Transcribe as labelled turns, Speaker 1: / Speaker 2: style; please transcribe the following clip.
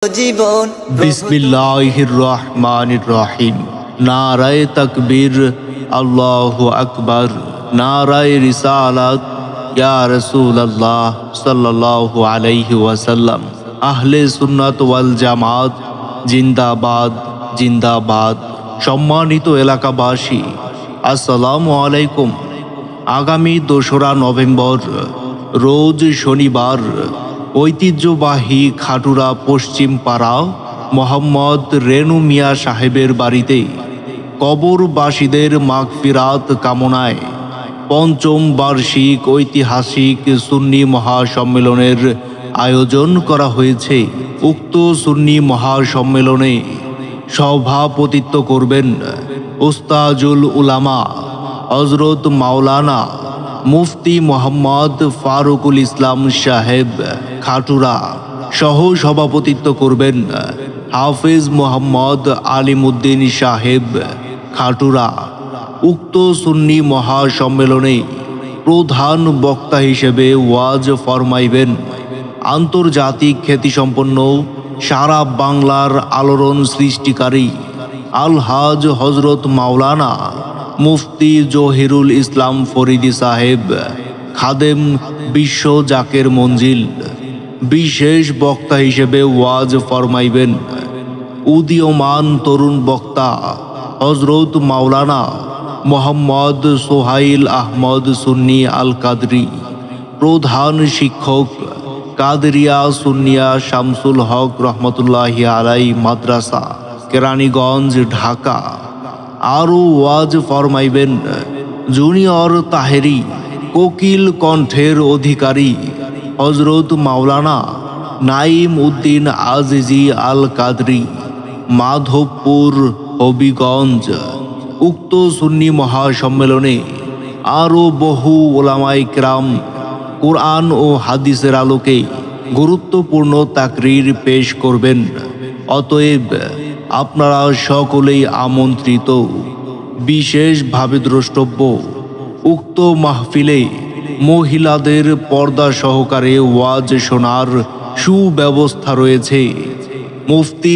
Speaker 1: জীবন।
Speaker 2: বিসমিল্লাহির রহমানির রহিম। নারায়ে তাকবীর, আল্লাহু আকবার। নারায়ে রিসালাত, ইয়া রাসূলুল্লাহ সাল্লাল্লাহু আলাইহি ওয়াসাল্লাম। আহলে সুন্নাত ওয়াল জামাত জিন্দাবাদ, জিন্দাবাদ। সম্মানিত এলাকাবাসী, আসসালামু আলাইকুম। আগামী ২রা নভেম্বর রোজ শনিবার ঐতিহ্যবাহী খাটুরা পশ্চিম পাড়া মোহাম্মদ রেনু মিয়া সাহেবের বাড়িতে কবরবাসীদের মাগফিরাত কামনায় পঞ্চম বার্ষিক ঐতিহাসিক সুন্নি মহাসম্মেলনের আয়োজন করা হয়েছে। উক্ত সুন্নি মহাসম্মেলনে সভাপতিত্ব করবেন উস্তাজুল উলামা হযরত মাওলানা মুফতি মোহাম্মদ ফারুকুল ইসলাম সাহেব খাটুরা। সহ সভাপতিত্ব করবেন হাফেজ মোহাম্মদ আলিমউদ্দিন সাহেব খাটুরা। উক্ত সুন্নি মহাসম্মেলনে প্রধান বক্তা হিসেবে ওয়াজ ফরমাইবেন আন্তর্জাতিক খ্যাতিসম্পন্ন সারা বাংলার আলোড়ন সৃষ্টিকারী আলহাজ হযরত মাওলানা মুফতি জহিরুল ইসলাম ফরিদি সাহেব খাদেম বিশ্ব জাকের মঞ্জিল। বিশেষ বক্তা হিসেবে ওয়াজ ফরমাইবেন উদীয়মান তরুণ বক্তা হযরত মাওলানা মোহাম্মদ সোহাইল আহমদ সুন্নি আল কাদরি। প্রধান শিক্ষক কাদরিয়া সুন্নিয়া শামসুল হক রহমতুল্লাহি আলাই মাদ্রাসা, কেরানীগঞ্জ, ঢাকা। আরও ওয়াজ ফরমাইবেন জুনিয়র তাহেরি কোকিল কণ্ঠের অধিকারী হযরত মাওলানা নাইম উদ্দিন আজিজি আল কাদরি, মাধবপুর, হবিগঞ্জ। উক্ত সুন্নি মহাসম্মেলনে আরও বহু ওলামায়ে কেরাম কোরআন ও হাদিসের আলোকে গুরুত্বপূর্ণ তাকরীর পেশ করবেন। অতএব আপনারা সকলেই আমন্ত্রিত, বিশেষভাবে দ্রষ্টব্য। উক্ত মাহফিলে মহিলাদের পর্দা সহকারে ওয়াজ শোনার সুব্যবস্থা রয়েছে। মুফতি